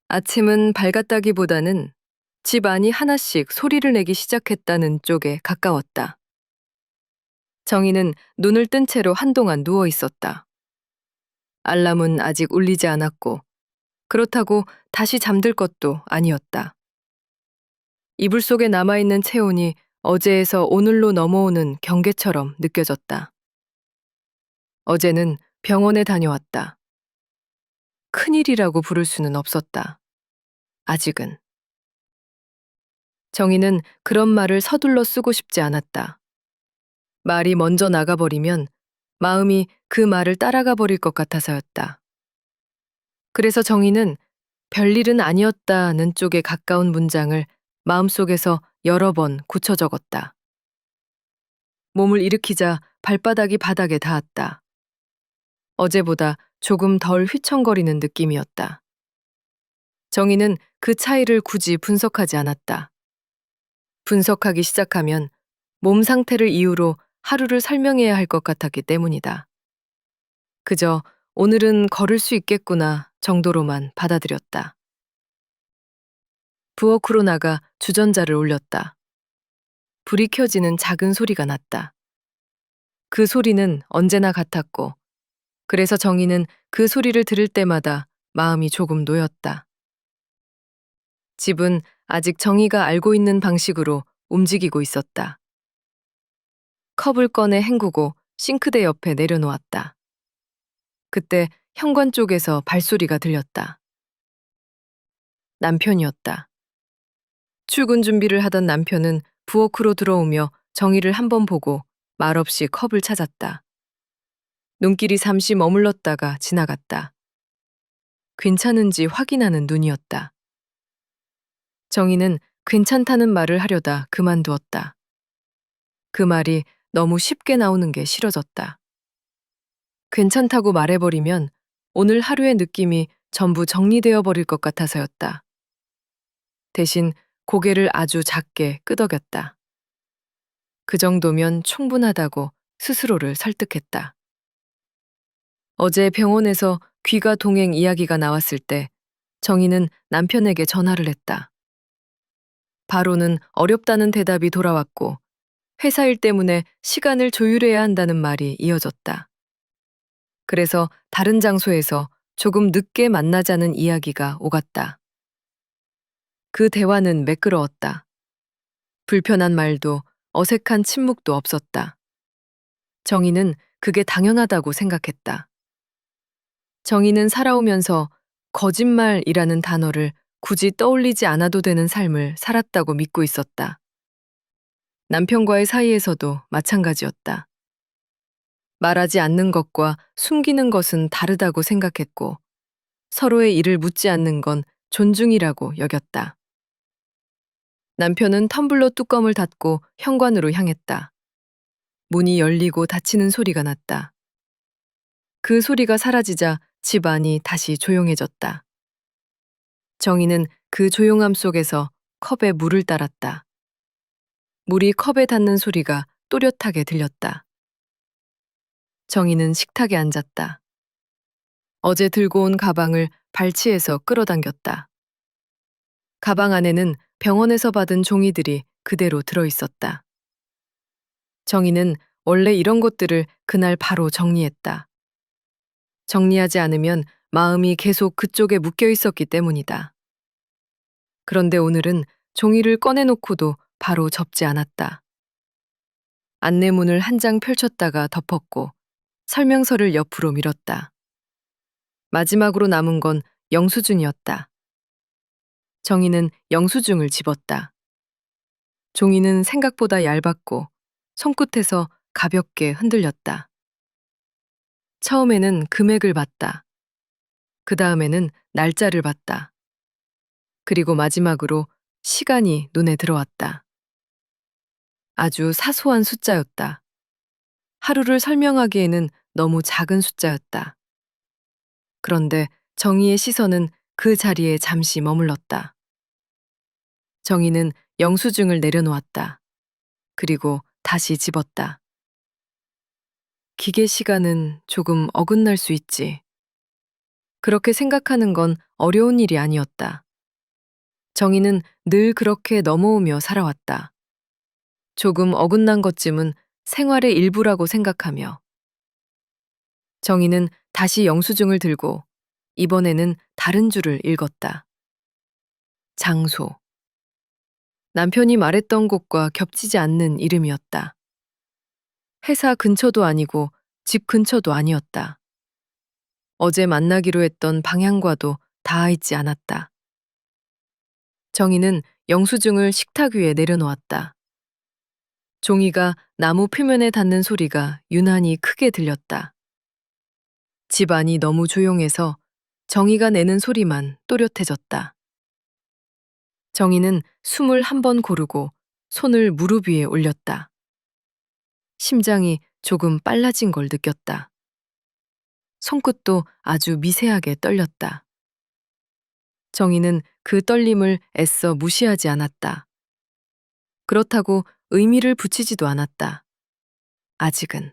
아침은 밝았다기보다는 집 안이 하나씩 소리를 내기 시작했다는 쪽에 가까웠다. 정희는 눈을 뜬 채로 한동안 누워 있었다. 알람은 아직 울리지 않았고, 그렇다고 다시 잠들 것도 아니었다. 이불 속에 남아있는 체온이 어제에서 오늘로 넘어오는 경계처럼 느껴졌다. 어제는 병원에 다녀왔다. 큰일이라고 부를 수는 없었다. 아직은. 정희는 그런 말을 서둘러 쓰고 싶지 않았다. 말이 먼저 나가버리면 마음이 그 말을 따라가 버릴 것 같아서였다. 그래서 정희는 별일은 아니었다는 쪽에 가까운 문장을 마음속에서 여러 번 굳혀 적었다. 몸을 일으키자 발바닥이 바닥에 닿았다. 어제보다 조금 덜 휘청거리는 느낌이었다. 정희는 그 차이를 굳이 분석하지 않았다. 분석하기 시작하면 몸 상태를 이유로 하루를 설명해야 할 것 같았기 때문이다. 그저 오늘은 걸을 수 있겠구나 정도로만 받아들였다. 부엌으로 나가 주전자를 올렸다. 불이 켜지는 작은 소리가 났다. 그 소리는 언제나 같았고, 그래서 정희는 그 소리를 들을 때마다 마음이 조금 놓였다. 집은 아직 정희가 알고 있는 방식으로 움직이고 있었다. 컵을 꺼내 헹구고 싱크대 옆에 내려놓았다. 그때 현관 쪽에서 발소리가 들렸다. 남편이었다. 출근 준비를 하던 남편은 부엌으로 들어오며 정희를 한번 보고 말없이 컵을 찾았다. 눈길이 잠시 머물렀다가 지나갔다. 괜찮은지 확인하는 눈이었다. 정희는 괜찮다는 말을 하려다 그만두었다. 그 말이 너무 쉽게 나오는 게 싫어졌다. 괜찮다고 말해버리면 오늘 하루의 느낌이 전부 정리되어 버릴 것 같아서였다. 대신 고개를 아주 작게 끄덕였다. 그 정도면 충분하다고 스스로를 설득했다. 어제 병원에서 귀가 동행 이야기가 나왔을 때 정희는 남편에게 전화를 했다. 바로는 어렵다는 대답이 돌아왔고 회사 일 때문에 시간을 조율해야 한다는 말이 이어졌다. 그래서 다른 장소에서 조금 늦게 만나자는 이야기가 오갔다. 그 대화는 매끄러웠다. 불편한 말도 어색한 침묵도 없었다. 정희는 그게 당연하다고 생각했다. 정희는 살아오면서 거짓말이라는 단어를 굳이 떠올리지 않아도 되는 삶을 살았다고 믿고 있었다. 남편과의 사이에서도 마찬가지였다. 말하지 않는 것과 숨기는 것은 다르다고 생각했고 서로의 일을 묻지 않는 건 존중이라고 여겼다. 남편은 텀블러 뚜껑을 닫고 현관으로 향했다. 문이 열리고 닫히는 소리가 났다. 그 소리가 사라지자 집안이 다시 조용해졌다. 정희는 그 조용함 속에서 컵에 물을 따랐다. 물이 컵에 닿는 소리가 또렷하게 들렸다. 정희는 식탁에 앉았다. 어제 들고 온 가방을 발치해서 끌어당겼다. 가방 안에는 병원에서 받은 종이들이 그대로 들어있었다. 정희는 원래 이런 것들을 그날 바로 정리했다. 정리하지 않으면 마음이 계속 그쪽에 묶여 있었기 때문이다. 그런데 오늘은 종이를 꺼내놓고도 바로 접지 않았다. 안내문을 한 장 펼쳤다가 덮었고 설명서를 옆으로 밀었다. 마지막으로 남은 건 영수증이었다. 정희는 영수증을 집었다. 종이는 생각보다 얇았고 손끝에서 가볍게 흔들렸다. 처음에는 금액을 봤다. 그 다음에는 날짜를 봤다. 그리고 마지막으로 시간이 눈에 들어왔다. 아주 사소한 숫자였다. 하루를 설명하기에는 너무 작은 숫자였다. 그런데 정희의 시선은 그 자리에 잠시 머물렀다. 정희는 영수증을 내려놓았다. 그리고 다시 집었다. 기계 시간은 조금 어긋날 수 있지. 그렇게 생각하는 건 어려운 일이 아니었다. 정희는 늘 그렇게 넘어오며 살아왔다. 조금 어긋난 것쯤은 생활의 일부라고 생각하며. 정희는 다시 영수증을 들고 이번에는 다른 줄을 읽었다. 장소. 남편이 말했던 곳과 겹치지 않는 이름이었다. 회사 근처도 아니고 집 근처도 아니었다. 어제 만나기로 했던 방향과도 닿아 있지 않았다. 정희는 영수증을 식탁 위에 내려놓았다. 종이가 나무 표면에 닿는 소리가 유난히 크게 들렸다. 집 안이 너무 조용해서 정희가 내는 소리만 또렷해졌다. 정희는 숨을 한 번 고르고 손을 무릎 위에 올렸다. 심장이 조금 빨라진 걸 느꼈다. 손끝도 아주 미세하게 떨렸다. 정희는 그 떨림을 애써 무시하지 않았다. 그렇다고 의미를 붙이지도 않았다. 아직은.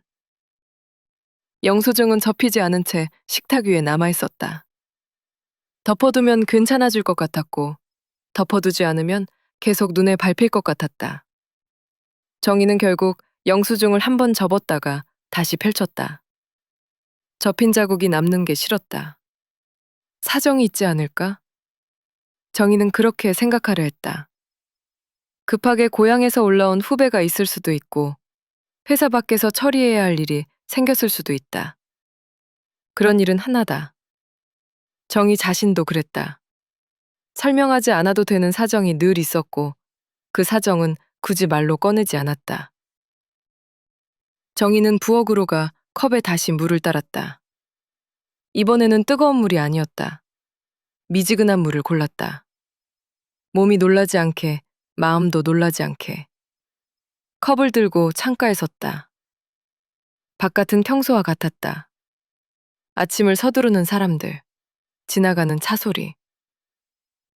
영수증은 접히지 않은 채 식탁 위에 남아 있었다. 덮어두면 괜찮아질 것 같았고, 덮어두지 않으면 계속 눈에 밟힐 것 같았다. 정희는 결국 영수증을 한 번 접었다가 다시 펼쳤다. 접힌 자국이 남는 게 싫었다. 사정이 있지 않을까? 정희는 그렇게 생각하려 했다. 급하게 고향에서 올라온 후배가 있을 수도 있고, 회사 밖에서 처리해야 할 일이 생겼을 수도 있다. 그런 일은 하나다. 정희 자신도 그랬다. 설명하지 않아도 되는 사정이 늘 있었고, 그 사정은 굳이 말로 꺼내지 않았다. 정희는 부엌으로 가 컵에 다시 물을 따랐다. 이번에는 뜨거운 물이 아니었다. 미지근한 물을 골랐다. 몸이 놀라지 않게, 마음도 놀라지 않게. 컵을 들고 창가에 섰다. 바깥은 평소와 같았다. 아침을 서두르는 사람들, 지나가는 차 소리.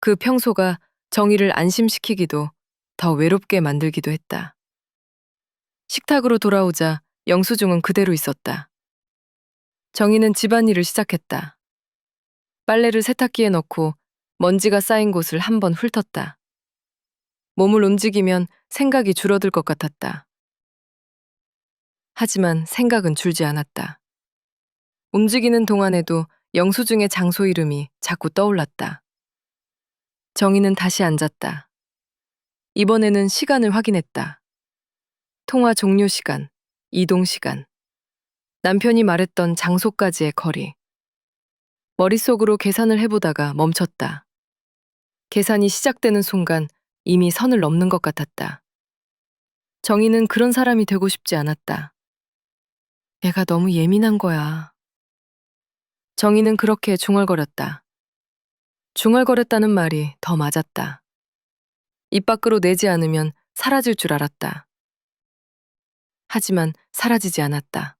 그 평소가 정희를 안심시키기도 더 외롭게 만들기도 했다. 식탁으로 돌아오자 영수증은 그대로 있었다. 정희는 집안일을 시작했다. 빨래를 세탁기에 넣고 먼지가 쌓인 곳을 한번 훑었다. 몸을 움직이면 생각이 줄어들 것 같았다. 하지만 생각은 줄지 않았다. 움직이는 동안에도 영수증의 장소 이름이 자꾸 떠올랐다. 정희는 다시 앉았다. 이번에는 시간을 확인했다. 통화 종료 시간, 이동 시간, 남편이 말했던 장소까지의 거리. 머릿속으로 계산을 해보다가 멈췄다. 계산이 시작되는 순간 이미 선을 넘는 것 같았다. 정희는 그런 사람이 되고 싶지 않았다. 내가 너무 예민한 거야. 정희는 그렇게 중얼거렸다. 중얼거렸다는 말이 더 맞았다. 입 밖으로 내지 않으면 사라질 줄 알았다. 하지만 사라지지 않았다.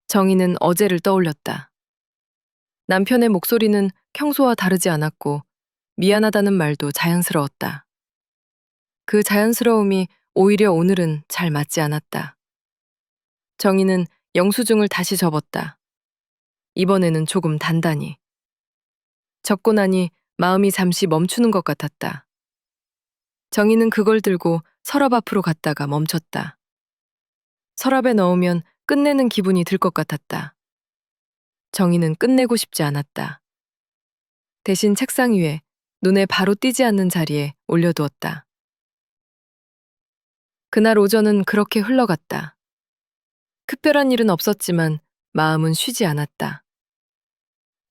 정희는 어제를 떠올렸다. 남편의 목소리는 평소와 다르지 않았고 미안하다는 말도 자연스러웠다. 그 자연스러움이 오히려 오늘은 잘 맞지 않았다. 정희는 영수증을 다시 접었다. 이번에는 조금 단단히. 접고 나니 마음이 잠시 멈추는 것 같았다. 정희는 그걸 들고 서랍 앞으로 갔다가 멈췄다. 서랍에 넣으면 끝내는 기분이 들 것 같았다. 정희는 끝내고 싶지 않았다. 대신 책상 위에 눈에 바로 띄지 않는 자리에 올려두었다. 그날 오전은 그렇게 흘러갔다. 특별한 일은 없었지만 마음은 쉬지 않았다.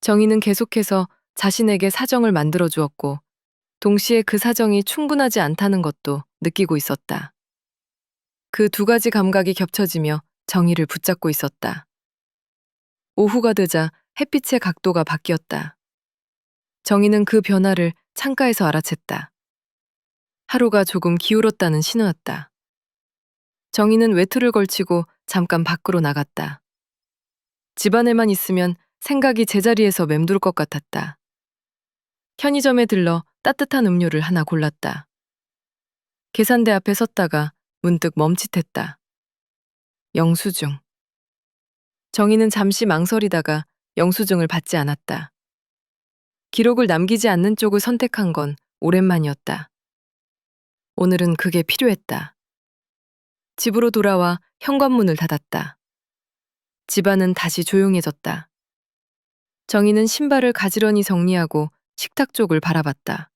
정희는 계속해서 자신에게 사정을 만들어 주었고 동시에 그 사정이 충분하지 않다는 것도 느끼고 있었다. 그 두 가지 감각이 겹쳐지며 정희를 붙잡고 있었다. 오후가 되자 햇빛의 각도가 바뀌었다. 정희는 그 변화를 창가에서 알아챘다. 하루가 조금 기울었다는 신호였다. 정희는 외투를 걸치고 잠깐 밖으로 나갔다. 집안에만 있으면 생각이 제자리에서 맴돌 것 같았다. 편의점에 들러 따뜻한 음료를 하나 골랐다. 계산대 앞에 섰다가 문득 멈칫했다. 영수증. 정희는 잠시 망설이다가 영수증을 받지 않았다. 기록을 남기지 않는 쪽을 선택한 건 오랜만이었다. 오늘은 그게 필요했다. 집으로 돌아와 현관문을 닫았다. 집안은 다시 조용해졌다. 정희는 신발을 가지런히 정리하고 식탁 쪽을 바라봤다.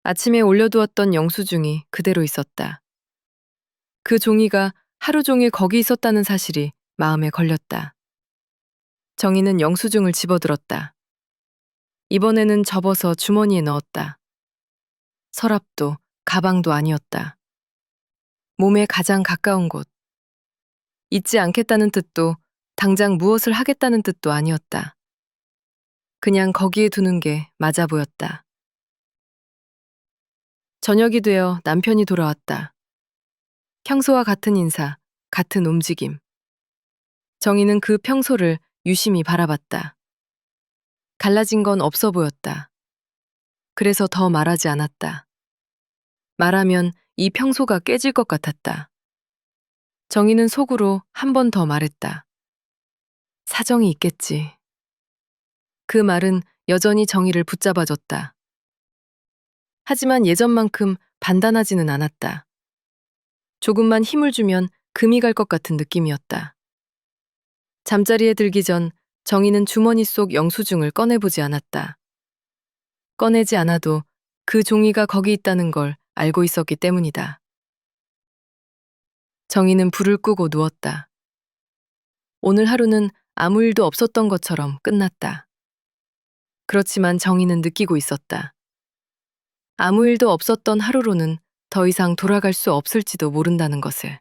아침에 올려두었던 영수증이 그대로 있었다. 그 종이가 하루 종일 거기 있었다는 사실이 마음에 걸렸다. 정희는 영수증을 집어들었다. 이번에는 접어서 주머니에 넣었다. 서랍도 가방도 아니었다. 몸에 가장 가까운 곳. 잊지 않겠다는 뜻도 당장 무엇을 하겠다는 뜻도 아니었다. 그냥 거기에 두는 게 맞아 보였다. 저녁이 되어 남편이 돌아왔다. 평소와 같은 인사, 같은 움직임. 정희는 그 평소를 유심히 바라봤다. 갈라진 건 없어 보였다. 그래서 더 말하지 않았다. 말하면 이 평소가 깨질 것 같았다. 정희는 속으로 한 번 더 말했다. 사정이 있겠지. 그 말은 여전히 정희를 붙잡아줬다. 하지만 예전만큼 단단하지는 않았다. 조금만 힘을 주면 금이 갈 것 같은 느낌이었다. 잠자리에 들기 전 정희는 주머니 속 영수증을 꺼내보지 않았다. 꺼내지 않아도 그 종이가 거기 있다는 걸 알고 있었기 때문이다. 정희는 불을 끄고 누웠다. 오늘 하루는 아무 일도 없었던 것처럼 끝났다. 그렇지만 정희는 느끼고 있었다. 아무 일도 없었던 하루로는 더 이상 돌아갈 수 없을지도 모른다는 것을.